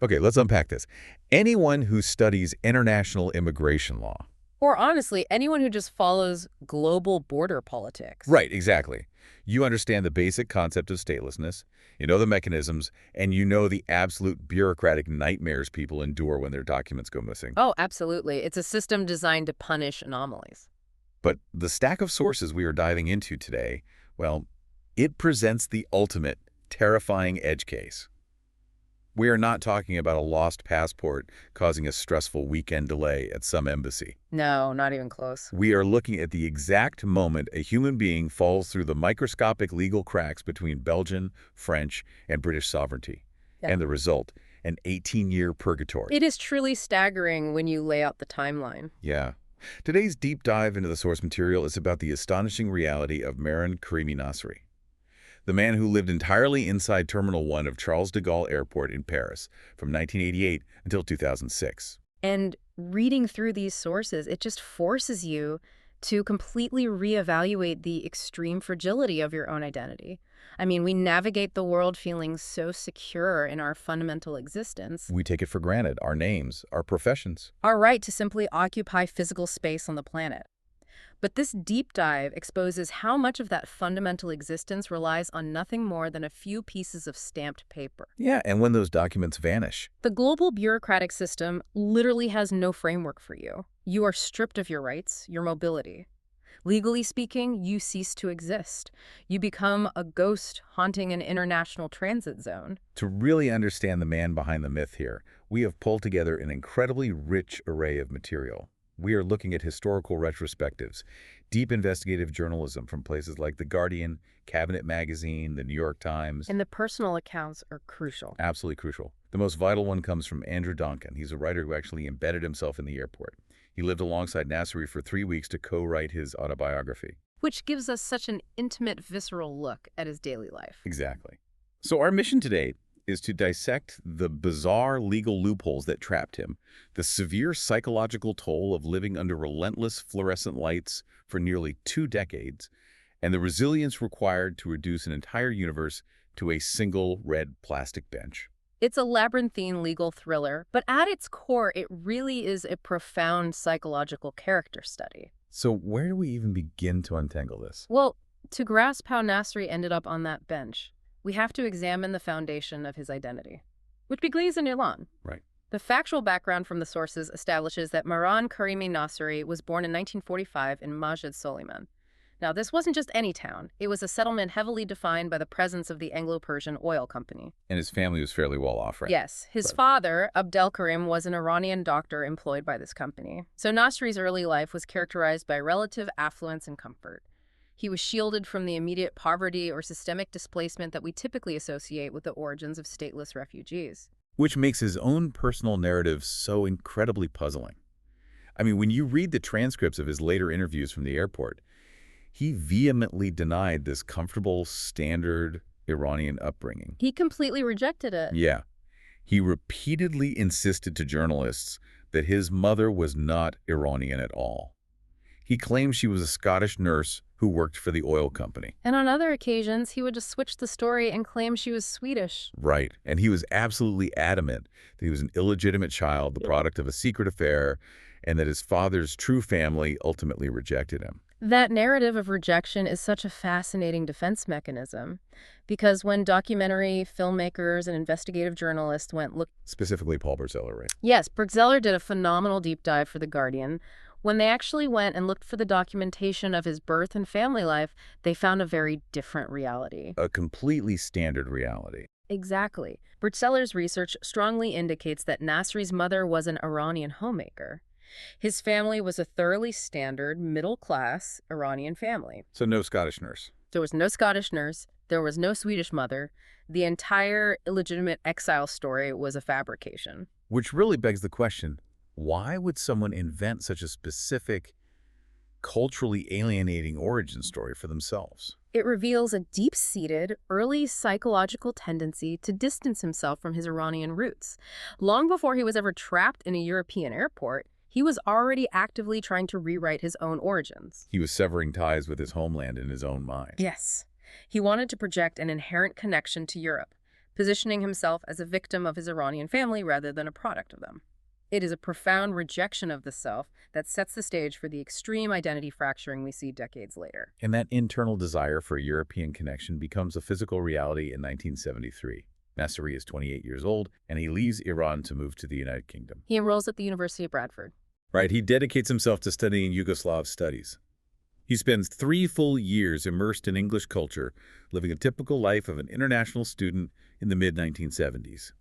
Okay, let's unpack this. Anyone who studies international immigration law. Or honestly, anyone who just follows global border politics. Right, exactly. You understand the basic concept of statelessness, you know the mechanisms, and you know the absolute bureaucratic nightmares people endure when their documents go missing. Oh, absolutely. It's a system designed to punish anomalies. But the stack of sources we are diving into today, well, it presents the ultimate terrifying edge case. We are not talking about a lost passport causing a stressful weekend delay at some embassy. No, not even close. We are looking at the exact moment a human being falls through the microscopic legal cracks between Belgian, French, and British sovereignty. Yeah. And the result, an 18-year purgatory. It is truly staggering when you lay out the timeline. Yeah. Today's deep dive into the source material is about the astonishing reality of Mehran Karimi Nasseri, the man who lived entirely inside Terminal 1 of Charles de Gaulle Airport in Paris from 1988 until 2006. And reading through these sources, it just forces you to completely reevaluate the extreme fragility of your own identity. I mean, we navigate the world feeling so secure in our fundamental existence. We take it for granted, our names, our professions. Our right to simply occupy physical space on the planet. But this deep dive exposes how much of that fundamental existence relies on nothing more than a few pieces of stamped paper. Yeah, and when those documents vanish. The global bureaucratic system literally has no framework for you. You are stripped of your rights, your mobility. Legally speaking, you cease to exist. You become a ghost haunting an international transit zone. To really understand the man behind the myth here, we have pulled together an incredibly rich array of material. We are looking at historical retrospectives, deep investigative journalism from places like The Guardian, Cabinet Magazine, The New York Times. And the personal accounts are crucial. Absolutely crucial. The most vital one comes from Andrew Donkin. He's a writer who actually embedded himself in the airport. He lived alongside Nasseri for 3 weeks to co-write his autobiography. Which gives us such an intimate, visceral look at his daily life. Exactly. So our mission today is to dissect the bizarre legal loopholes that trapped him, the severe psychological toll of living under relentless fluorescent lights for nearly 2 decades, and the resilience required to reduce an entire universe to a single red plastic bench. It's a labyrinthine legal thriller, but at its core, it really is a profound psychological character study. So where do we even begin to untangle this? Well, to grasp how Nasseri ended up on that bench, we have to examine the foundation of his identity, which begins in Iran. Right. The factual background from the sources establishes that Mehran Karimi Nasseri was born in 1945 in Majd Soliman. Now, this wasn't just any town. It was a settlement heavily defined by the presence of the Anglo-Persian oil company. And his family was fairly well off, right? Yes. His father, Abdelkarim, was an Iranian doctor employed by this company. So Nasseri's early life was characterized by relative affluence and comfort. He was shielded from the immediate poverty or systemic displacement that we typically associate with the origins of stateless refugees. Which makes his own personal narrative so incredibly puzzling. I mean, when you read the transcripts of his later interviews from the airport, he vehemently denied this comfortable, standard Iranian upbringing. He completely rejected it. Yeah. He repeatedly insisted to journalists that his mother was not Iranian at all. He claimed she was a Scottish nurse who worked for the oil company. And on other occasions, he would just switch the story and claim she was Swedish. Right. And he was absolutely adamant that he was an illegitimate child, the product of a secret affair, and that his father's true family ultimately rejected him. That narrative of rejection is such a fascinating defense mechanism, because when documentary filmmakers and investigative journalists went look... Specifically Paul Berzeller, right? Yes, Berzeller did a phenomenal deep dive for The Guardian. When they actually went and looked for the documentation of his birth and family life, they found a very different reality. A completely standard reality. Exactly. Berzeller's research strongly indicates that Nasseri's mother was an Iranian homemaker. His family was a thoroughly standard, middle-class Iranian family. So no Scottish nurse. There was no Scottish nurse. There was no Swedish mother. The entire illegitimate exile story was a fabrication. Which really begs the question, why would someone invent such a specific, culturally alienating origin story for themselves? It reveals a deep-seated, early psychological tendency to distance himself from his Iranian roots. Long before he was ever trapped in a European airport, he was already actively trying to rewrite his own origins. He was severing ties with his homeland in his own mind. Yes. He wanted to project an inherent connection to Europe, positioning himself as a victim of his Iranian family rather than a product of them. It is a profound rejection of the self that sets the stage for the extreme identity fracturing we see decades later. And that internal desire for a European connection becomes a physical reality in 1973. Nasseri is 28 years old, and he leaves Iran to move to the United Kingdom. He enrolls at the University of Bradford. Right, he dedicates himself to studying Yugoslav studies. He spends 3 full years immersed in English culture, living a typical life of an international student in the mid-1970s.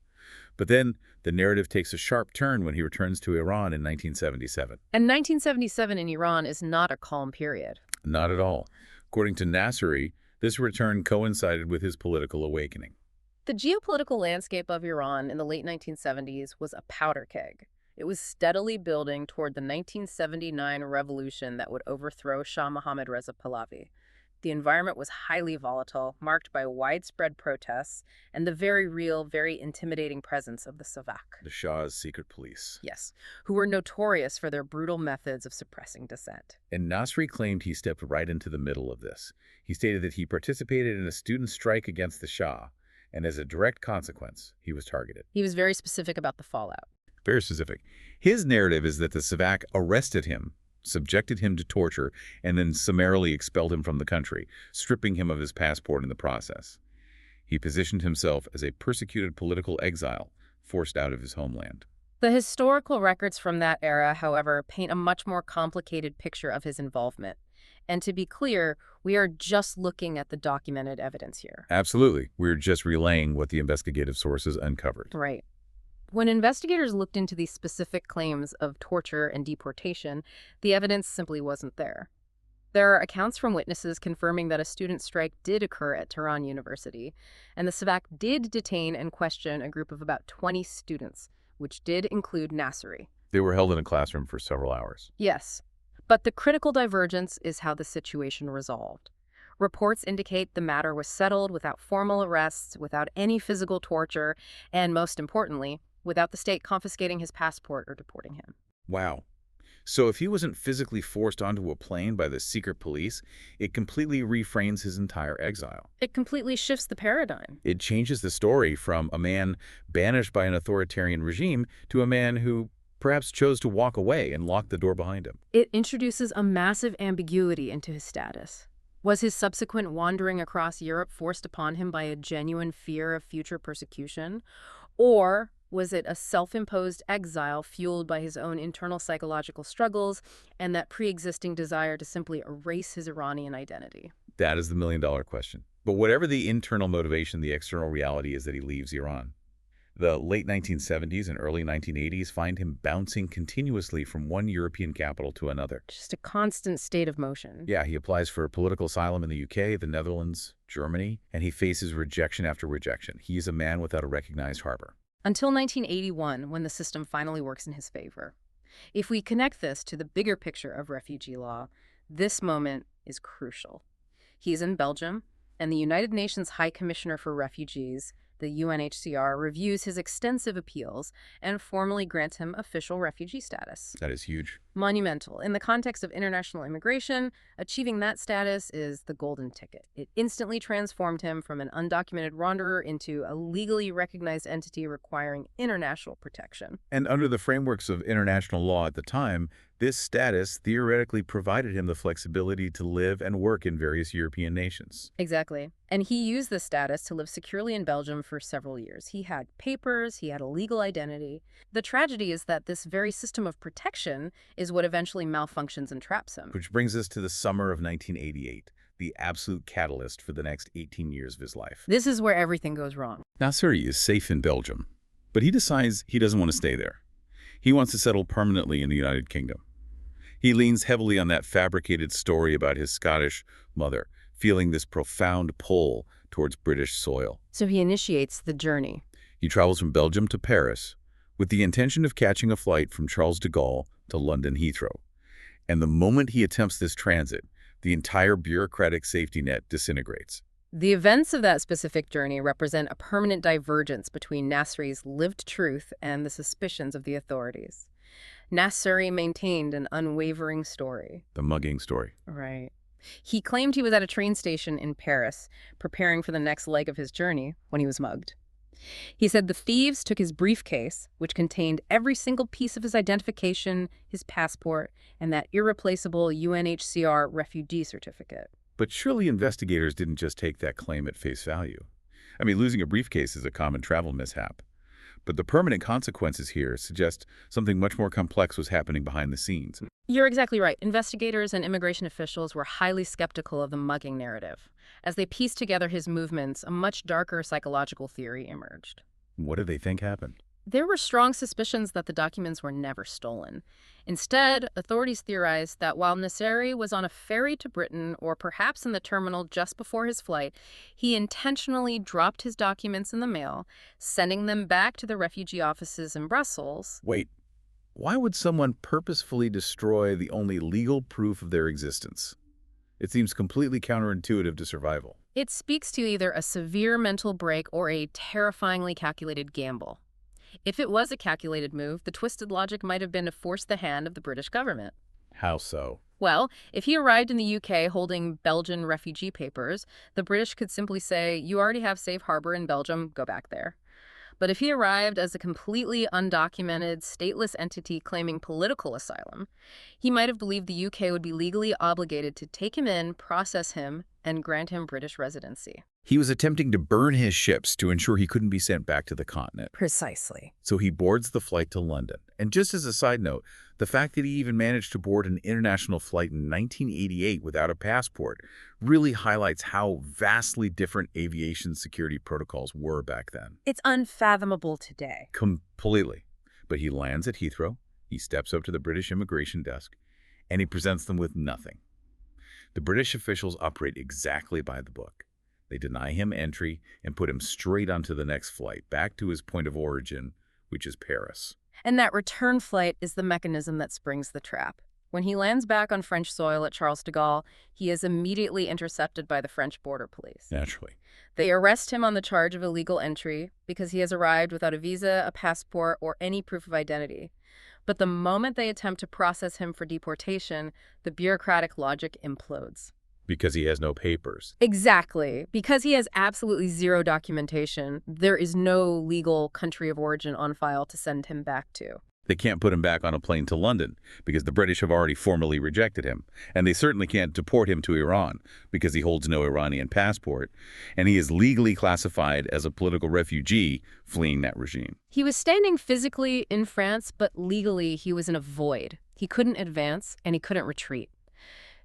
But then, the narrative takes a sharp turn when he returns to Iran in 1977. And 1977 in Iran is not a calm period. Not at all. According to Nasseri, this return coincided with his political awakening. The geopolitical landscape of Iran in the late 1970s was a powder keg. It was steadily building toward the 1979 revolution that would overthrow Shah Mohammad Reza Pahlavi. The environment was highly volatile, marked by widespread protests and the very real, very intimidating presence of the Savak. The Shah's secret police. Yes, who were notorious for their brutal methods of suppressing dissent. And Nasseri claimed he stepped right into the middle of this. He stated that he participated in a student strike against the Shah, and as a direct consequence, he was targeted. He was very specific about the fallout. Very specific. His narrative is that the Savak arrested him, subjected him to torture, and then summarily expelled him from the country, stripping him of his passport in the process. He positioned himself as a persecuted political exile, forced out of his homeland. The historical records from that era, however, paint a much more complicated picture of his involvement. And to be clear, we are just looking at the documented evidence here. Absolutely. We're just relaying what the investigative sources uncovered. Right. When investigators looked into these specific claims of torture and deportation, the evidence simply wasn't there. There are accounts from witnesses confirming that a student strike did occur at Tehran University, and the Savak did detain and question a group of about 20 students, which did include Nasseri. They were held in a classroom for several hours. Yes, but the critical divergence is how the situation resolved. Reports indicate the matter was settled without formal arrests, without any physical torture, and most importantly, without the state confiscating his passport or deporting him. Wow. So if he wasn't physically forced onto a plane by the secret police, it completely reframes his entire exile. It completely shifts the paradigm. It changes the story from a man banished by an authoritarian regime to a man who perhaps chose to walk away and lock the door behind him. It introduces a massive ambiguity into his status. Was his subsequent wandering across Europe forced upon him by a genuine fear of future persecution? Or was it a self-imposed exile fueled by his own internal psychological struggles and that pre-existing desire to simply erase his Iranian identity? That is the million-dollar question. But whatever the internal motivation, the external reality is that he leaves Iran. The late 1970s and early 1980s find him bouncing continuously from one European capital to another. Just a constant state of motion. Yeah, he applies for political asylum in the UK, the Netherlands, Germany, and he faces rejection after rejection. He is a man without a recognized harbor. Until 1981, when the system finally works in his favor. If we connect this to the bigger picture of refugee law, this moment is crucial. He is in Belgium, and the United Nations High Commissioner for Refugees, the UNHCR, reviews his extensive appeals and formally grants him official refugee status. That is huge. Monumental. In the context of international immigration, achieving that status is the golden ticket. It instantly transformed him from an undocumented wanderer into a legally recognized entity requiring international protection. And under the frameworks of international law at the time, this status theoretically provided him the flexibility to live and work in various European nations. Exactly. And he used this status to live securely in Belgium for several years. He had papers, he had a legal identity. The tragedy is that this very system of protection is what eventually malfunctions and traps him. Which brings us to the summer of 1988, the absolute catalyst for the next 18 years of his life. This is where everything goes wrong. Nasseri is safe in Belgium, but he decides he doesn't want to stay there. He wants to settle permanently in the United Kingdom. He leans heavily on that fabricated story about his Scottish mother, feeling this profound pull towards British soil. So he initiates the journey. He travels from Belgium to Paris with the intention of catching a flight from Charles de Gaulle to London Heathrow. And the moment he attempts this transit, the entire bureaucratic safety net disintegrates. The events of that specific journey represent a permanent divergence between Nasseri's lived truth and the suspicions of the authorities. Nasseri maintained an unwavering story. The mugging story. Right. He claimed he was at a train station in Paris, preparing for the next leg of his journey, when he was mugged. He said the thieves took his briefcase, which contained every single piece of his identification, his passport, and that irreplaceable UNHCR refugee certificate. But surely investigators didn't just take that claim at face value. I mean, losing a briefcase is a common travel mishap. But the permanent consequences here suggest something much more complex was happening behind the scenes. You're exactly right. Investigators and immigration officials were highly skeptical of the mugging narrative. As they pieced together his movements, a much darker psychological theory emerged. What did they think happened? There were strong suspicions that the documents were never stolen. Instead, authorities theorized that while Nasseri was on a ferry to Britain or perhaps in the terminal just before his flight, he intentionally dropped his documents in the mail, sending them back to the refugee offices in Brussels. Wait, why would someone purposefully destroy the only legal proof of their existence? It seems completely counterintuitive to survival. It speaks to either a severe mental break or a terrifyingly calculated gamble. If it was a calculated move, the twisted logic might have been to force the hand of the British government. How so? Well, if he arrived in the UK holding Belgian refugee papers, the British could simply say, "You already have safe harbor in Belgium, go back there." But if he arrived as a completely undocumented, stateless entity claiming political asylum, he might have believed the UK would be legally obligated to take him in, process him, and grant him British residency. He was attempting to burn his ships to ensure he couldn't be sent back to the continent. Precisely. So he boards the flight to London. And just as a side note, the fact that he even managed to board an international flight in 1988 without a passport really highlights how vastly different aviation security protocols were back then. It's unfathomable today. Completely. But he lands at Heathrow, he steps up to the British immigration desk, and he presents them with nothing. The British officials operate exactly by the book. They deny him entry and put him straight onto the next flight, back to his point of origin, which is Paris. And that return flight is the mechanism that springs the trap. When he lands back on French soil at Charles de Gaulle, he is immediately intercepted by the French border police. Naturally. They arrest him on the charge of illegal entry because he has arrived without a visa, a passport, or any proof of identity. But the moment they attempt to process him for deportation, the bureaucratic logic implodes. Because he has no papers. Exactly. Because he has absolutely zero documentation, there is no legal country of origin on file to send him back to. They can't put him back on a plane to London because the British have already formally rejected him. And they certainly can't deport him to Iran because he holds no Iranian passport. And he is legally classified as a political refugee fleeing that regime. He was standing physically in France, but legally he was in a void. He couldn't advance and he couldn't retreat.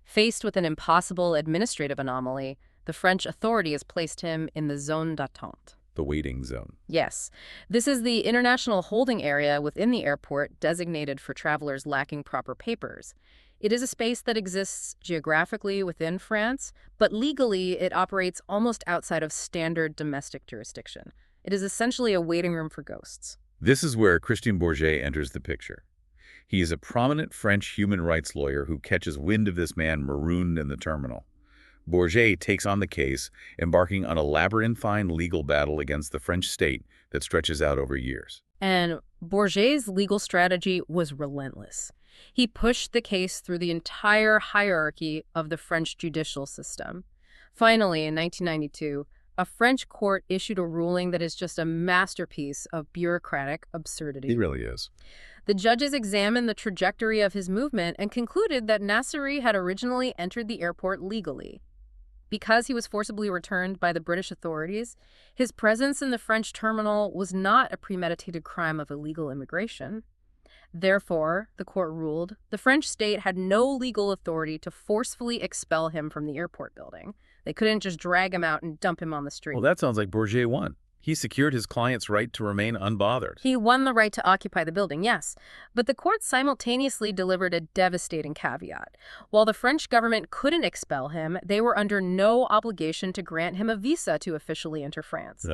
Faced with an impossible administrative anomaly, the French authorities placed him in the zone d'attente. The waiting zone. Yes. This is the international holding area within the airport designated for travelers lacking proper papers. It is a space that exists geographically within France, but legally it operates almost outside of standard domestic jurisdiction. It is essentially a waiting room for ghosts. This is where Christian Bourget enters the picture. He is a prominent French human rights lawyer who catches wind of this man marooned in the terminal. Bourget takes on the case, embarking on a labyrinthine legal battle against the French state that stretches out over years. And Bourget's legal strategy was relentless. He pushed the case through the entire hierarchy of the French judicial system. Finally, in 1992, a French court issued a ruling that is just a masterpiece of bureaucratic absurdity. He really is. The judges examined the trajectory of his movement and concluded that Nasseri had originally entered the airport legally. Because he was forcibly returned by the British authorities, his presence in the French terminal was not a premeditated crime of illegal immigration. Therefore, the court ruled, the French state had no legal authority to forcefully expel him from the airport building. They couldn't just drag him out and dump him on the street. Well, that sounds like Bourget won. He secured his client's right to remain unbothered. He won the right to occupy the building, yes. But the court simultaneously delivered a devastating caveat. While the French government couldn't expel him, they were under no obligation to grant him a visa to officially enter France.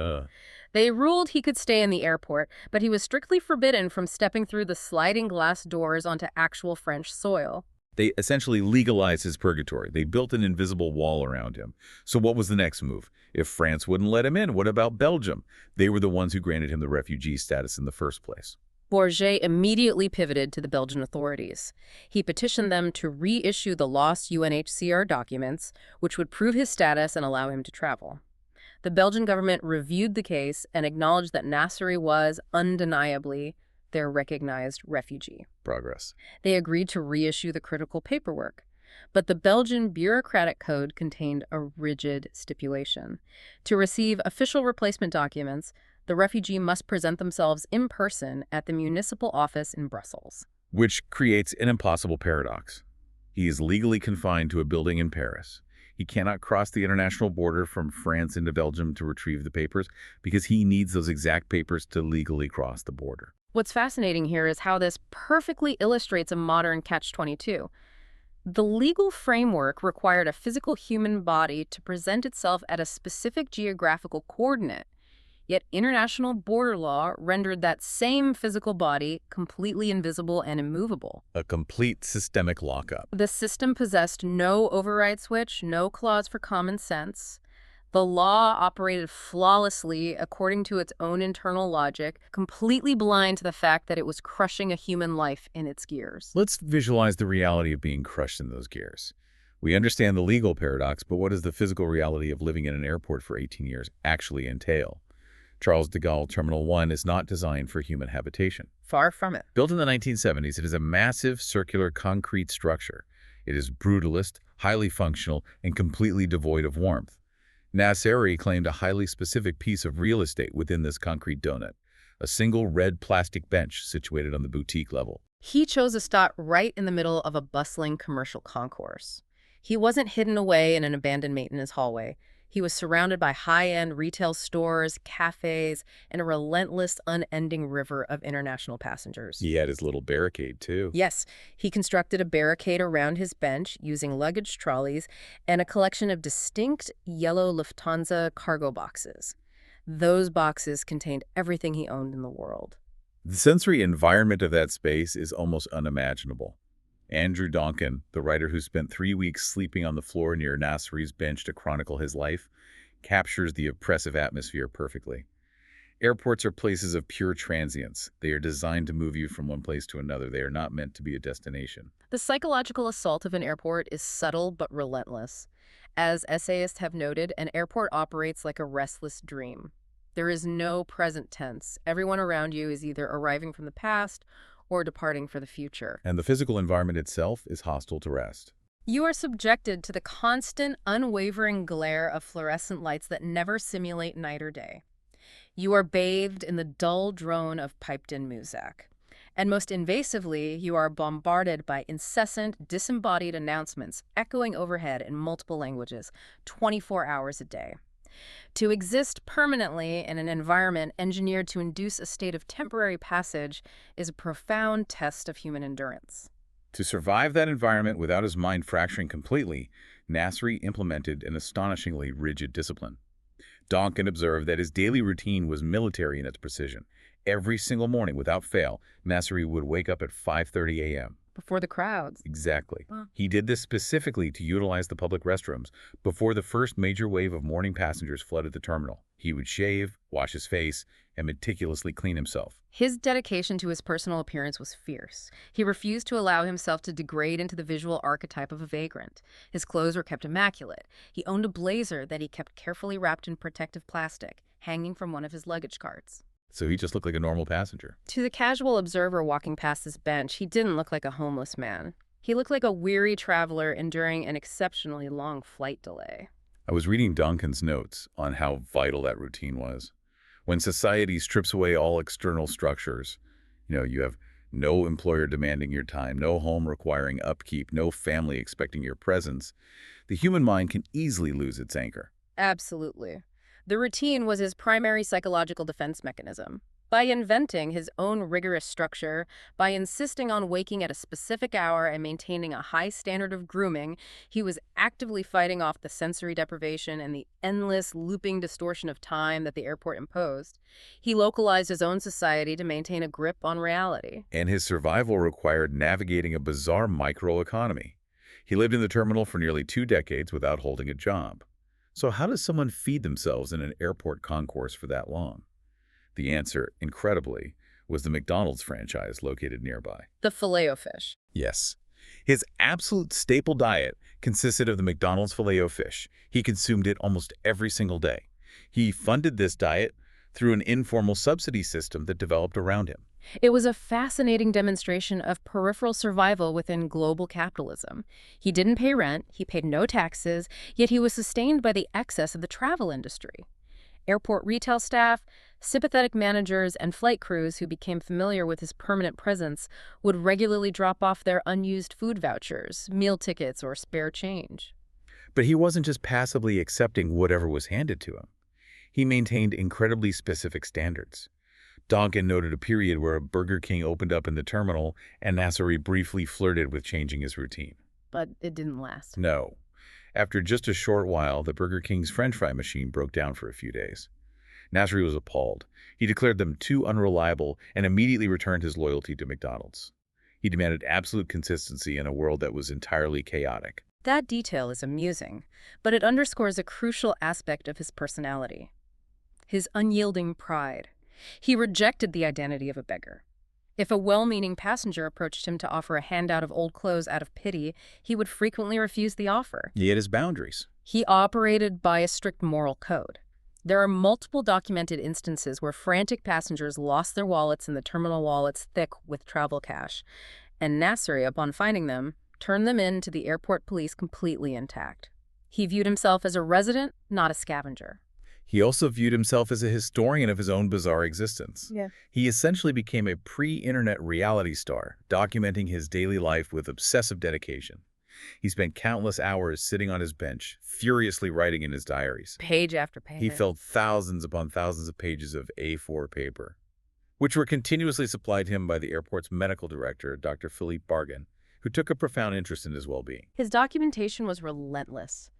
They ruled he could stay in the airport, but he was strictly forbidden from stepping through the sliding glass doors onto actual French soil. They essentially legalized his purgatory. They built an invisible wall around him. So what was the next move? If France wouldn't let him in, what about Belgium? They were the ones who granted him the refugee status in the first place. Bourget immediately pivoted to the Belgian authorities. He petitioned them to reissue the lost UNHCR documents, which would prove his status and allow him to travel. The Belgian government reviewed the case and acknowledged that Nasseri was undeniably their recognized refugee. Progress. They agreed to reissue the critical paperwork. But the Belgian bureaucratic code contained a rigid stipulation. To receive official replacement documents, the refugee must present themselves in person at the municipal office in Brussels. Which creates an impossible paradox. He is legally confined to a building in Paris. He cannot cross the international border from France into Belgium to retrieve the papers because he needs those exact papers to legally cross the border. What's fascinating here is how this perfectly illustrates a modern catch-22. The legal framework required a physical human body to present itself at a specific geographical coordinate, yet international border law rendered that same physical body completely invisible and immovable. A complete systemic lockup. The system possessed no override switch, no clause for common sense. The law operated flawlessly according to its own internal logic, completely blind to the fact that it was crushing a human life in its gears. Let's visualize the reality of being crushed in those gears. We understand the legal paradox, but what does the physical reality of living in an airport for 18 years actually entail? Charles de Gaulle Terminal 1 is not designed for human habitation. Far from it. Built in the 1970s, it is a massive circular concrete structure. It is brutalist, highly functional, and completely devoid of warmth. Nasseri claimed a highly specific piece of real estate within this concrete donut, a single red plastic bench situated on the boutique level. He chose a spot right in the middle of a bustling commercial concourse. He wasn't hidden away in an abandoned maintenance hallway. He was surrounded by high-end retail stores, cafes, and a relentless, unending river of international passengers. He had his little barricade, too. Yes, he constructed a barricade around his bench using luggage trolleys and a collection of distinct yellow Lufthansa cargo boxes. Those boxes contained everything he owned in the world. The sensory environment of that space is almost unimaginable. Andrew Donkin, the writer who spent 3 weeks sleeping on the floor near Nasseri's bench to chronicle his life, captures the oppressive atmosphere perfectly. Airports are places of pure transience. They are designed to move you from one place to another. They are not meant to be a destination. The psychological assault of an airport is subtle but relentless. As essayists have noted, an airport operates like a restless dream. There is no present tense. Everyone around you is either arriving from the past or departing for the future. And the physical environment itself is hostile to rest. You are subjected to the constant, unwavering glare of fluorescent lights that never simulate night or day. You are bathed in the dull drone of piped-in music. And most invasively, you are bombarded by incessant, disembodied announcements echoing overhead in multiple languages, 24 hours a day. To exist permanently in an environment engineered to induce a state of temporary passage is a profound test of human endurance. To survive that environment without his mind fracturing completely, Nasseri implemented an astonishingly rigid discipline. Donkin observed that his daily routine was military in its precision. Every single morning, without fail, Nasseri would wake up at 5:30 a.m. Before the crowds. Exactly. Huh. He did this specifically to utilize the public restrooms before the first major wave of morning passengers flooded the terminal. He would shave, wash his face, and meticulously clean himself. His dedication to his personal appearance was fierce. He refused to allow himself to degrade into the visual archetype of a vagrant. His clothes were kept immaculate. He owned a blazer that he kept carefully wrapped in protective plastic, hanging from one of his luggage carts. So he just looked like a normal passenger. To the casual observer walking past his bench, he didn't look like a homeless man. He looked like a weary traveler enduring an exceptionally long flight delay. I was reading Donkin's notes on how vital that routine was. When society strips away all external structures, you have no employer demanding your time, no home requiring upkeep, no family expecting your presence, the human mind can easily lose its anchor. Absolutely. The routine was his primary psychological defense mechanism. By inventing his own rigorous structure, by insisting on waking at a specific hour and maintaining a high standard of grooming, he was actively fighting off the sensory deprivation and the endless looping distortion of time that the airport imposed. He localized his own society to maintain a grip on reality. And his survival required navigating a bizarre microeconomy. He lived in the terminal for nearly 2 decades without holding a job. So how does someone feed themselves in an airport concourse for that long? The answer, incredibly, was the McDonald's franchise located nearby. The Filet-O-Fish. Yes. His absolute staple diet consisted of the McDonald's Filet-O-Fish. He consumed it almost every single day. He funded this diet through an informal subsidy system that developed around him. It was a fascinating demonstration of peripheral survival within global capitalism. He didn't pay rent, he paid no taxes, yet he was sustained by the excess of the travel industry. Airport retail staff, sympathetic managers, and flight crews who became familiar with his permanent presence would regularly drop off their unused food vouchers, meal tickets, or spare change. But he wasn't just passively accepting whatever was handed to him. He maintained incredibly specific standards. Donkin noted a period where a Burger King opened up in the terminal and Nasseri briefly flirted with changing his routine. But it didn't last. No. After just a short while, the Burger King's French fry machine broke down for a few days. Nasseri was appalled. He declared them too unreliable and immediately returned his loyalty to McDonald's. He demanded absolute consistency in a world that was entirely chaotic. That detail is amusing, but it underscores a crucial aspect of his personality: his unyielding pride. He rejected the identity of a beggar. If a well-meaning passenger approached him to offer a handout of old clothes out of pity, he would frequently refuse the offer. He had his boundaries. He operated by a strict moral code. There are multiple documented instances where frantic passengers lost their wallets in the terminal wallets thick with travel cash, and Nasseri, upon finding them, turned them in to the airport police completely intact. He viewed himself as a resident, not a scavenger. He also viewed himself as a historian of his own bizarre existence. Yeah. He essentially became a pre-internet reality star, documenting his daily life with obsessive dedication. He spent countless hours sitting on his bench, furiously writing in his diaries. Page after page. He filled thousands upon thousands of pages of A4 paper, which were continuously supplied him by the airport's medical director, Dr. Philippe Bargan, who took a profound interest in his well-being. His documentation was relentless.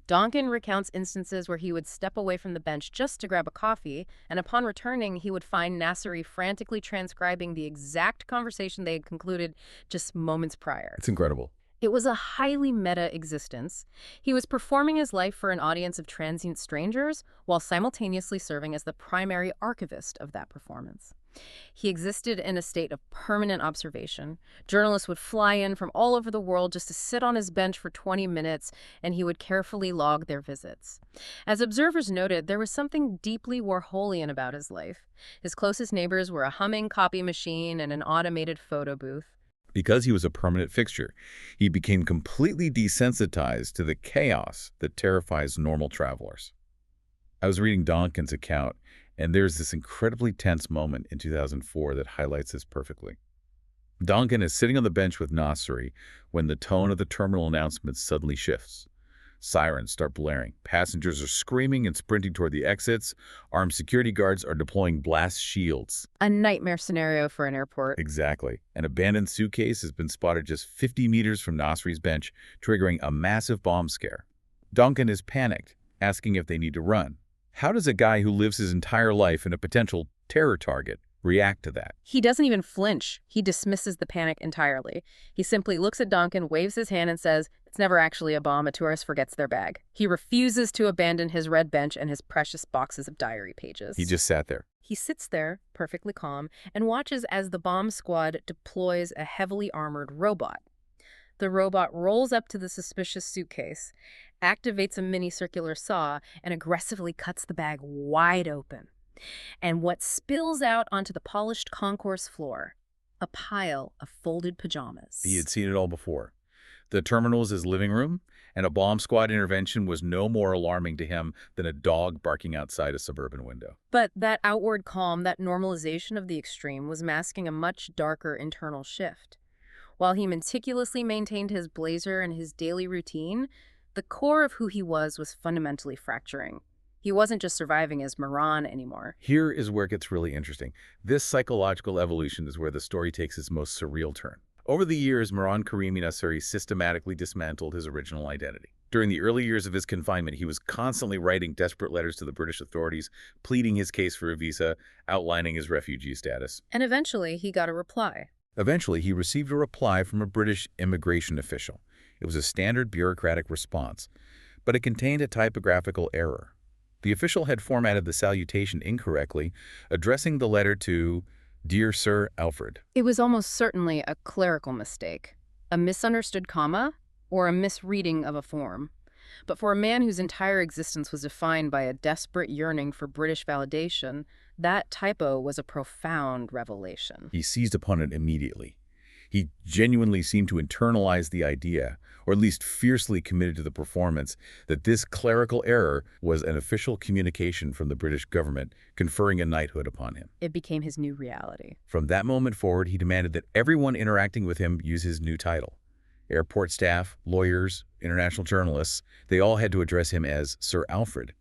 Donkin recounts instances where he would step away from the bench just to grab a coffee, and upon returning, he would find Nasseri frantically transcribing the exact conversation they had concluded just moments prior. It's incredible. It was a highly meta existence. He was performing his life for an audience of transient strangers while simultaneously serving as the primary archivist of that performance. He existed in a state of permanent observation. Journalists would fly in from all over the world just to sit on his bench for 20 minutes, and he would carefully log their visits. As observers noted, there was something deeply Warholian about his life. His closest neighbors were a humming copy machine and an automated photo booth. Because he was a permanent fixture, he became completely desensitized to the chaos that terrifies normal travelers. I was reading Donkin's account, and there's this incredibly tense moment in 2004 that highlights this perfectly. Donkin is sitting on the bench with Nasseri when the tone of the terminal announcement suddenly shifts. Sirens start blaring. Passengers are screaming and sprinting toward the exits. Armed security guards are deploying blast shields. A nightmare scenario for an airport. Exactly. An abandoned suitcase has been spotted just 50 meters from Nasseri's bench, triggering a massive bomb scare. Donkin is panicked, asking if they need to run. How does a guy who lives his entire life in a potential terror target react to that? He doesn't even flinch. He dismisses the panic entirely. He simply looks at Donkin, waves his hand, and says, "It's never actually a bomb. A tourist forgets their bag." He refuses to abandon his red bench and his precious boxes of diary pages. He just sat there. He sits there, perfectly calm, and watches as the bomb squad deploys a heavily armored robot. The robot rolls up to the suspicious suitcase, activates a mini-circular saw, and aggressively cuts the bag wide open. And what spills out onto the polished concourse floor? A pile of folded pajamas. He had seen it all before. The terminal was his living room, and a bomb squad intervention was no more alarming to him than a dog barking outside a suburban window. But that outward calm, that normalization of the extreme, was masking a much darker internal shift. While he meticulously maintained his blazer and his daily routine, the core of who he was fundamentally fracturing. He wasn't just surviving as Mehran anymore. Here is where it gets really interesting. This psychological evolution is where the story takes its most surreal turn. Over the years, Mehran Karimi Nasseri systematically dismantled his original identity. During the early years of his confinement, he was constantly writing desperate letters to the British authorities, pleading his case for a visa, outlining his refugee status. And eventually, he got a reply. Eventually, he received a reply from a British immigration official. It was a standard bureaucratic response, but it contained a typographical error. The official had formatted the salutation incorrectly, addressing the letter to "Dear Sir Alfred." It was almost certainly a clerical mistake, a misunderstood comma, or a misreading of a form. But for a man whose entire existence was defined by a desperate yearning for British validation, that typo was a profound revelation. He seized upon it immediately. He genuinely seemed to internalize the idea, or at least fiercely committed to the performance, that this clerical error was an official communication from the British government conferring a knighthood upon him. It became his new reality. From that moment forward, he demanded that everyone interacting with him use his new title. Airport staff, lawyers, international journalists, they all had to address him as Sir Alfred.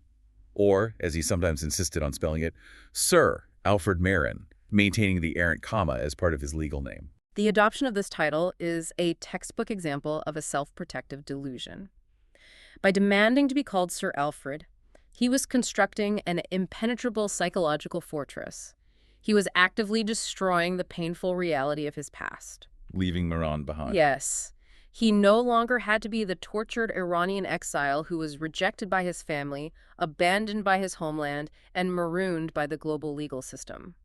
Or, as he sometimes insisted on spelling it, Sir Alfred Mehran, maintaining the errant comma as part of his legal name. The adoption of this title is a textbook example of a self-protective delusion. By demanding to be called Sir Alfred, he was constructing an impenetrable psychological fortress. He was actively destroying the painful reality of his past. Leaving Mehran behind. Yes. He no longer had to be the tortured Iranian exile who was rejected by his family, abandoned by his homeland, and marooned by the global legal system.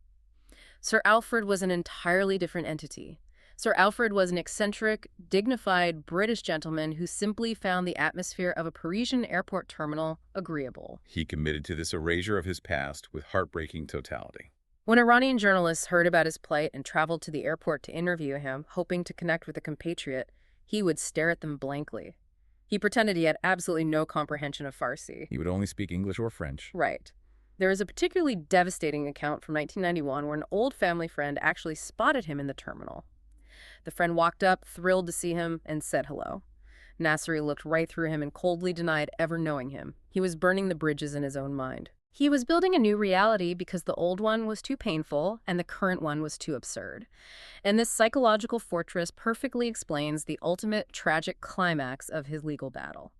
Sir Alfred was an entirely different entity. Sir Alfred was an eccentric, dignified British gentleman who simply found the atmosphere of a Parisian airport terminal agreeable. He committed to this erasure of his past with heartbreaking totality. When Iranian journalists heard about his plight and traveled to the airport to interview him, hoping to connect with a compatriot, he would stare at them blankly. He pretended he had absolutely no comprehension of Farsi. He would only speak English or French. Right. There is a particularly devastating account from 1991 where an old family friend actually spotted him in the terminal. The friend walked up, thrilled to see him, and said hello. Nasseri looked right through him and coldly denied ever knowing him. He was burning the bridges in his own mind. He was building a new reality because the old one was too painful and the current one was too absurd. And this psychological fortress perfectly explains the ultimate tragic climax of his legal battle.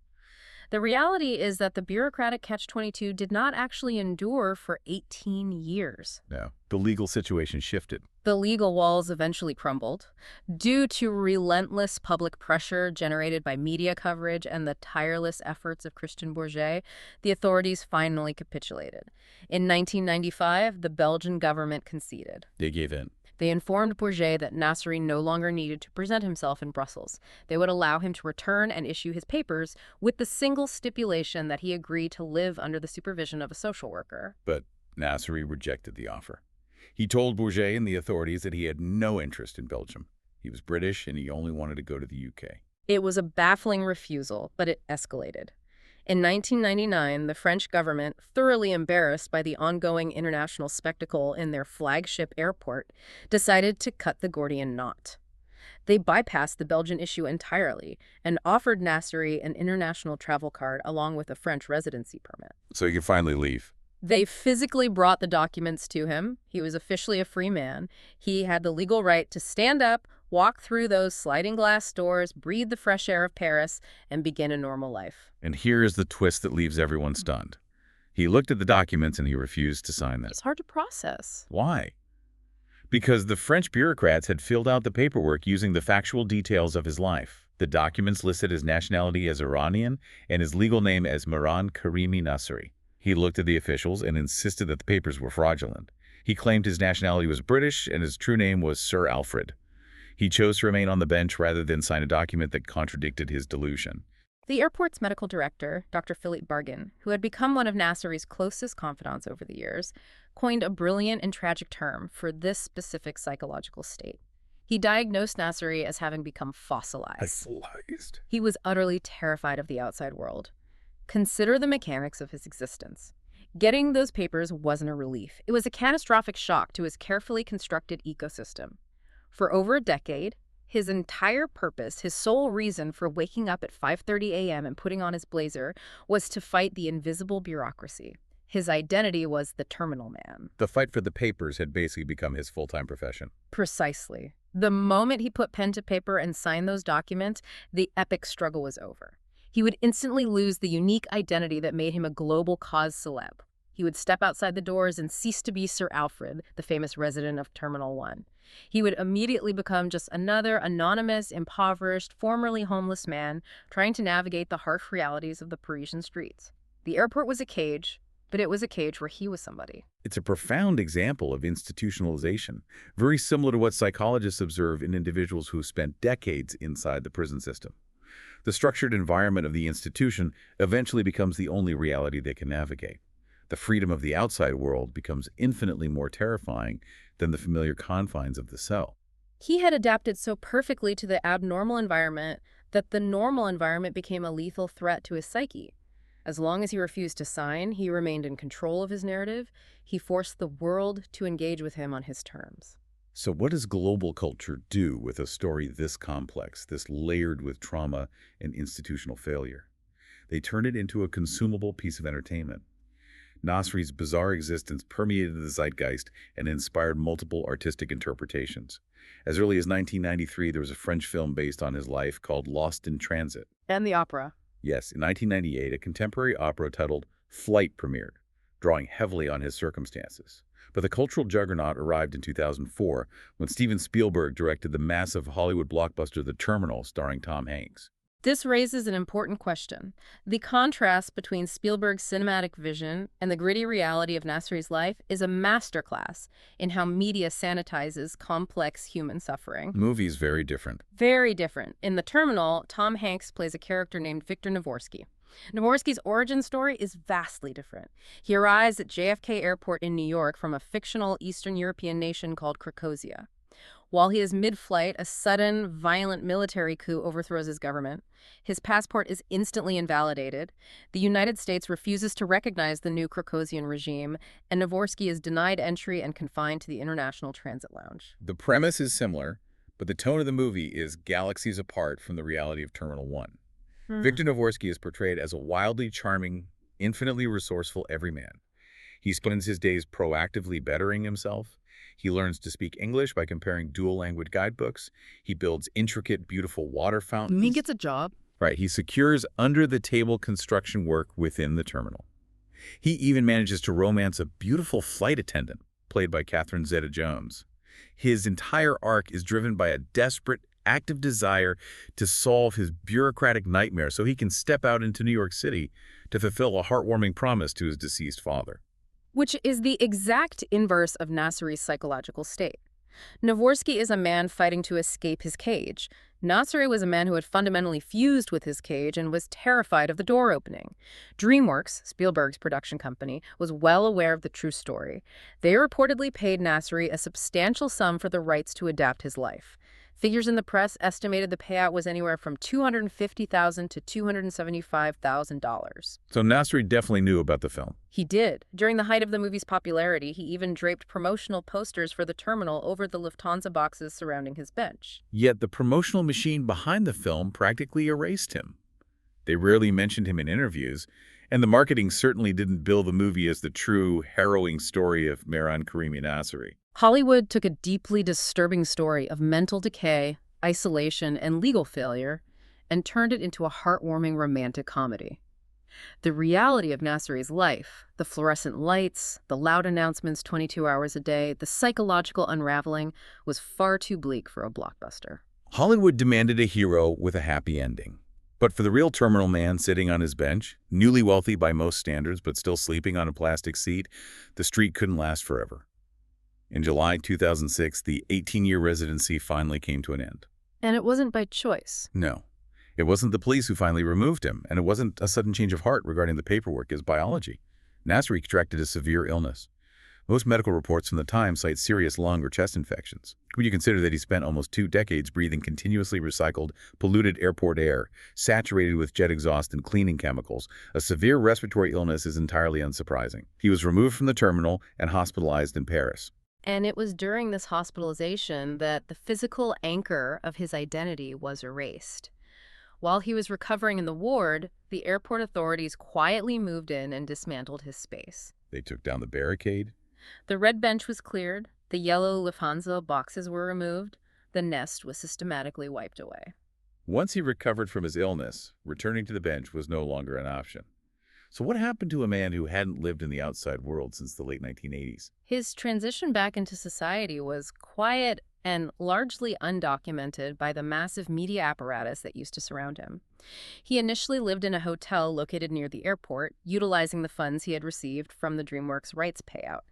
The reality is that the bureaucratic catch-22 did not actually endure for 18 years. No. The legal situation shifted. The legal walls eventually crumbled. Due to relentless public pressure generated by media coverage and the tireless efforts of Christian Bourget, the authorities finally capitulated. In 1995, the Belgian government conceded. They gave in. They informed Bourget that Nasseri no longer needed to present himself in Brussels. They would allow him to return and issue his papers with the single stipulation that he agreed to live under the supervision of a social worker. But Nasseri rejected the offer. He told Bourget and the authorities that he had no interest in Belgium. He was British and he only wanted to go to the UK. It was a baffling refusal, but it escalated. In 1999, the French government, thoroughly embarrassed by the ongoing international spectacle in their flagship airport, decided to cut the Gordian knot. They bypassed the Belgian issue entirely and offered Nasseri an international travel card along with a French residency permit. So he could finally leave. They physically brought the documents to him. He was officially a free man. He had the legal right to stand up, walk through those sliding glass doors, breathe the fresh air of Paris, and begin a normal life. And here is the twist that leaves everyone stunned. He looked at the documents and he refused to sign them. It's hard to process. Why? Because the French bureaucrats had filled out the paperwork using the factual details of his life. The documents listed his nationality as Iranian and his legal name as Mehran Karimi Nasseri. He looked at the officials and insisted that the papers were fraudulent. He claimed his nationality was British and his true name was Sir Alfred. He chose to remain on the bench rather than sign a document that contradicted his delusion. The airport's medical director, Dr. Philippe Barguin, who had become one of Nasseri's closest confidants over the years, coined a brilliant and tragic term for this specific psychological state. He diagnosed Nasseri as having become fossilized. Fossilized? He was utterly terrified of the outside world. Consider the mechanics of his existence. Getting those papers wasn't a relief. It was a catastrophic shock to his carefully constructed ecosystem. For over a decade, his entire purpose, his sole reason for waking up at 5:30 a.m. and putting on his blazer was to fight the invisible bureaucracy. His identity was the terminal man. The fight for the papers had basically become his full-time profession. Precisely. The moment he put pen to paper and signed those documents, the epic struggle was over. He would instantly lose the unique identity that made him a global cause celeb. He would step outside the doors and cease to be Sir Alfred, the famous resident of Terminal 1. He would immediately become just another anonymous, impoverished, formerly homeless man trying to navigate the harsh realities of the Parisian streets. The airport was a cage, but it was a cage where he was somebody. It's a profound example of institutionalization, very similar to what psychologists observe in individuals who spent decades inside the prison system. The structured environment of the institution eventually becomes the only reality they can navigate. The freedom of the outside world becomes infinitely more terrifying than the familiar confines of the cell. He had adapted so perfectly to the abnormal environment that the normal environment became a lethal threat to his psyche. As long as he refused to sign, he remained in control of his narrative. He forced the world to engage with him on his terms. So what does global culture do with a story this complex, this layered with trauma and institutional failure? They turn it into a consumable piece of entertainment. Nasseri's bizarre existence permeated the zeitgeist and inspired multiple artistic interpretations. As early as 1993, there was a French film based on his life called Lost in Transit. And the opera. Yes, in 1998, a contemporary opera titled Flight premiered, drawing heavily on his circumstances. But the cultural juggernaut arrived in 2004 when Steven Spielberg directed the massive Hollywood blockbuster The Terminal, starring Tom Hanks. This raises an important question. The contrast between Spielberg's cinematic vision and the gritty reality of Nasseri's life is a masterclass in how media sanitizes complex human suffering. Movie's very different. Very different. In The Terminal, Tom Hanks plays a character named Viktor Navorski. Navorski's origin story is vastly different. He arrives at JFK Airport in New York from a fictional Eastern European nation called Krakozia. While he is mid-flight, a sudden, violent military coup overthrows his government. His passport is instantly invalidated. The United States refuses to recognize the new Krakosian regime, and Navorski is denied entry and confined to the International Transit Lounge. The premise is similar, but the tone of the movie is galaxies apart from the reality of Terminal 1. Viktor Navorski is portrayed as a wildly charming, infinitely resourceful everyman. He spends his days proactively bettering himself. He learns to speak English by comparing dual-language guidebooks. He builds intricate, beautiful water fountains. He gets a job. Right, he secures under-the-table construction work within the terminal. He even manages to romance a beautiful flight attendant, played by Catherine Zeta-Jones. His entire arc is driven by a desperate, active desire to solve his bureaucratic nightmare so he can step out into New York City to fulfill a heartwarming promise to his deceased father. Which is the exact inverse of Nasseri's psychological state. Navorski is a man fighting to escape his cage. Nasseri was a man who had fundamentally fused with his cage and was terrified of the door opening. DreamWorks, Spielberg's production company, was well aware of the true story. They reportedly paid Nasseri a substantial sum for the rights to adapt his life. Figures in the press estimated the payout was anywhere from $250,000 to $275,000. So Nasseri definitely knew about the film. He did. During the height of the movie's popularity, he even draped promotional posters for the terminal over the Lufthansa boxes surrounding his bench. Yet the promotional machine behind the film practically erased him. They rarely mentioned him in interviews, and the marketing certainly didn't bill the movie as the true, harrowing story of Mehran Karimi Nasseri. Hollywood took a deeply disturbing story of mental decay, isolation, and legal failure and turned it into a heartwarming romantic comedy. The reality of Nasseri's life, the fluorescent lights, the loud announcements 22 hours a day, the psychological unraveling, was far too bleak for a blockbuster. Hollywood demanded a hero with a happy ending. But for the real terminal man sitting on his bench, newly wealthy by most standards but still sleeping on a plastic seat, the streak couldn't last forever. In July 2006, the 18-year residency finally came to an end. And it wasn't by choice. No. It wasn't the police who finally removed him, and it wasn't a sudden change of heart regarding the paperwork. His biology. Nasseri contracted a severe illness. Most medical reports from the time cite serious lung or chest infections. When you consider that he spent almost 2 decades breathing continuously recycled, polluted airport air, saturated with jet exhaust and cleaning chemicals, a severe respiratory illness is entirely unsurprising. He was removed from the terminal and hospitalized in Paris. And it was during this hospitalization that the physical anchor of his identity was erased. While he was recovering in the ward, the airport authorities quietly moved in and dismantled his space. They took down the barricade. The red bench was cleared, the yellow Lufthansa boxes were removed, the nest was systematically wiped away. Once he recovered from his illness, returning to the bench was no longer an option. So what happened to a man who hadn't lived in the outside world since the late 1980s? His transition back into society was quiet and largely undocumented by the massive media apparatus that used to surround him. He initially lived in a hotel located near the airport, utilizing the funds he had received from the DreamWorks rights payout.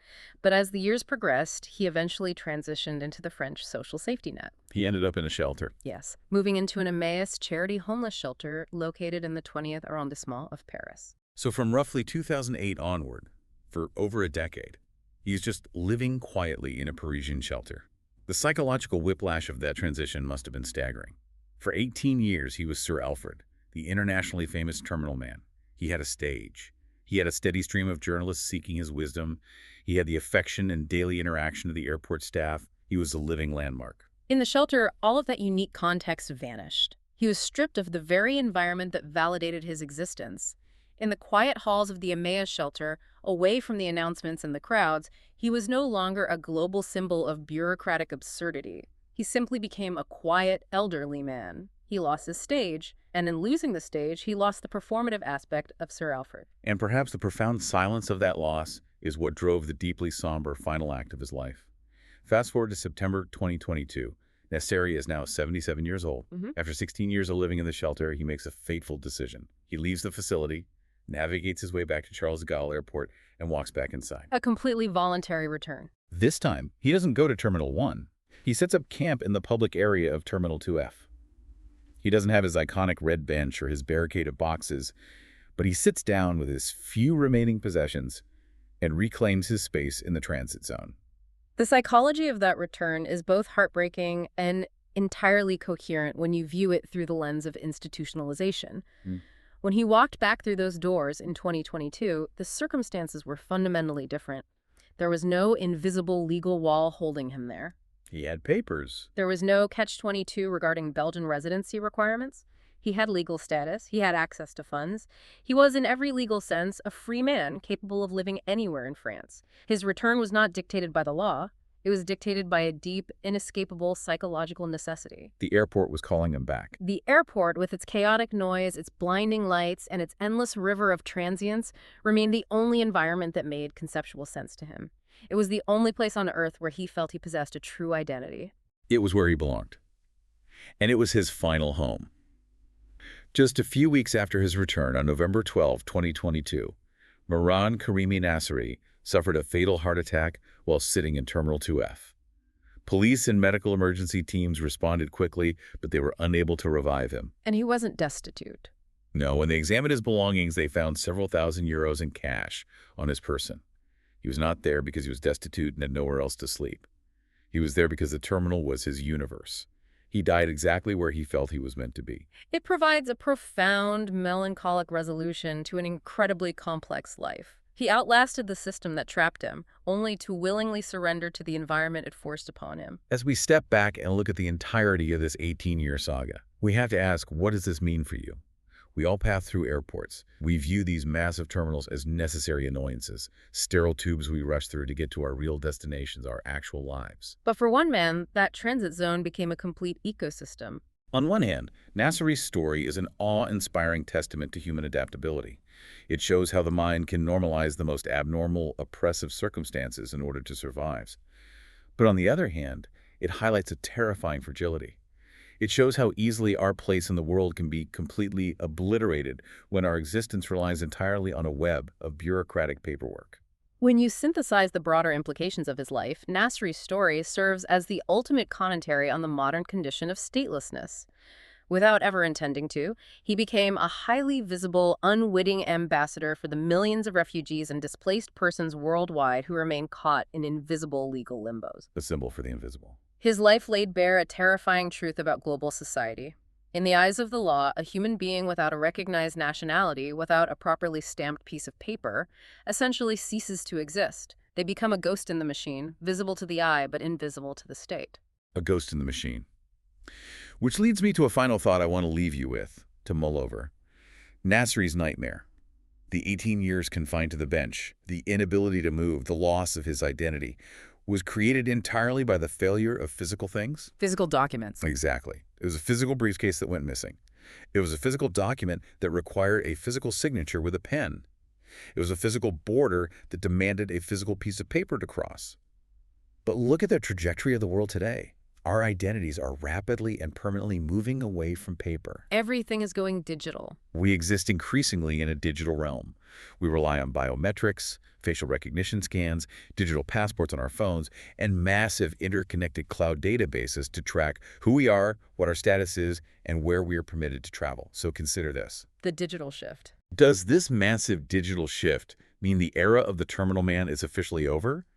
But as the years progressed, he eventually transitioned into the French social safety net. He ended up in a shelter. Yes, moving into an Emmaus charity homeless shelter located in the 20th arrondissement of Paris. So from roughly 2008 onward, for over a decade, he's just living quietly in a Parisian shelter. The psychological whiplash of that transition must have been staggering. For 18 years, he was Sir Alfred, the internationally famous terminal man. He had a stage. He had a steady stream of journalists seeking his wisdom. He had the affection and daily interaction of the airport staff. He was a living landmark. In the shelter, all of that unique context vanished. He was stripped of the very environment that validated his existence. In the quiet halls of the Emmaus shelter, away from the announcements and the crowds, he was no longer a global symbol of bureaucratic absurdity. He simply became a quiet, elderly man. He lost his stage, and in losing the stage, he lost the performative aspect of Sir Alfred. And perhaps the profound silence of that loss is what drove the deeply somber final act of his life. Fast forward to September 2022. Nasseri is now 77 years old. After 16 years of living in the shelter, he makes a fateful decision. He leaves the facility, navigates his way back to Charles de Gaulle Airport, and walks back inside. A completely voluntary return. This time, he doesn't go to Terminal 1. He sets up camp in the public area of Terminal 2F. He doesn't have his iconic red bench or his barricade of boxes, but he sits down with his few remaining possessions and reclaims his space in the transit zone. The psychology of that return is both heartbreaking and entirely coherent when you view it through the lens of institutionalization. When he walked back through those doors in 2022, the circumstances were fundamentally different. There was no invisible legal wall holding him there. He had papers. There was no catch-22 regarding Belgian residency requirements. He had legal status. He had access to funds. He was, in every legal sense, a free man capable of living anywhere in France. His return was not dictated by the law. It was dictated by a deep, inescapable psychological necessity. The airport was calling him back. The airport, with its chaotic noise, its blinding lights, and its endless river of transients, remained the only environment that made conceptual sense to him. It was the only place on Earth where he felt he possessed a true identity. It was where he belonged. And it was his final home. Just a few weeks after his return on November 12, 2022, Mehran Karimi Nasseri suffered a fatal heart attack while sitting in Terminal 2F. Police and medical emergency teams responded quickly, but they were unable to revive him. And he wasn't destitute. No, when they examined his belongings, they found several thousand euros in cash on his person. He was not there because he was destitute and had nowhere else to sleep. He was there because the terminal was his universe. He died exactly where he felt he was meant to be. It provides a profound, melancholic resolution to an incredibly complex life. He outlasted the system that trapped him, only to willingly surrender to the environment it forced upon him. As we step back and look at the entirety of this 18-year saga, we have to ask, what does this mean for you? We all pass through airports. We view these massive terminals as necessary annoyances, sterile tubes we rush through to get to our real destinations, our actual lives. But for one man, that transit zone became a complete ecosystem. On one hand, Nasseri's story is an awe-inspiring testament to human adaptability. It shows how the mind can normalize the most abnormal, oppressive circumstances in order to survive. But on the other hand, it highlights a terrifying fragility. It shows how easily our place in the world can be completely obliterated when our existence relies entirely on a web of bureaucratic paperwork. When you synthesize the broader implications of his life, Nasseri's story serves as the ultimate commentary on the modern condition of statelessness. Without ever intending to, he became a highly visible, unwitting ambassador for the millions of refugees and displaced persons worldwide who remain caught in invisible legal limbos. The symbol for the invisible. His life laid bare a terrifying truth about global society. In the eyes of the law, a human being without a recognized nationality, without a properly stamped piece of paper, essentially ceases to exist. They become a ghost in the machine, visible to the eye but invisible to the state. A ghost in the machine. Which leads me to a final thought I want to leave you with, to mull over. Nasseri's nightmare. The 18 years confined to the bench, the inability to move, the loss of his identity, was created entirely by the failure of physical things? Physical documents. Exactly. It was a physical briefcase that went missing. It was a physical document that required a physical signature with a pen. It was a physical border that demanded a physical piece of paper to cross. But look at the trajectory of the world today. Our identities are rapidly and permanently moving away from paper. Everything is going digital. We exist increasingly in a digital realm. We rely on biometrics, facial recognition scans, digital passports on our phones, and massive interconnected cloud databases to track who we are, what our status is, and where we are permitted to travel. So consider this. The digital shift. Does this massive digital shift mean the era of the terminal man is officially over?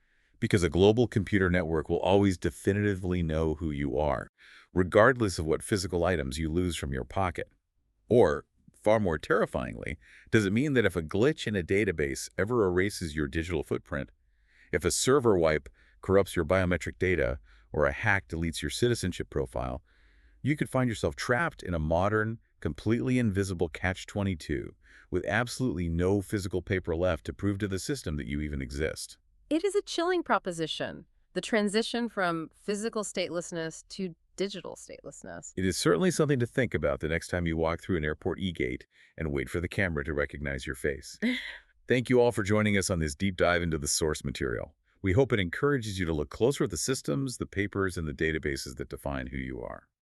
Because a global computer network will always definitively know who you are, regardless of what physical items you lose from your pocket. Or, far more terrifyingly, does it mean that if a glitch in a database ever erases your digital footprint, if a server wipe corrupts your biometric data, or a hack deletes your citizenship profile, you could find yourself trapped in a modern, completely invisible catch-22, with absolutely no physical paper left to prove to the system that you even exist? It is a chilling proposition, the transition from physical statelessness to digital statelessness. It is certainly something to think about the next time you walk through an airport e-gate and wait for the camera to recognize your face. Thank you all for joining us on this deep dive into the source material. We hope it encourages you to look closer at the systems, the papers, and the databases that define who you are.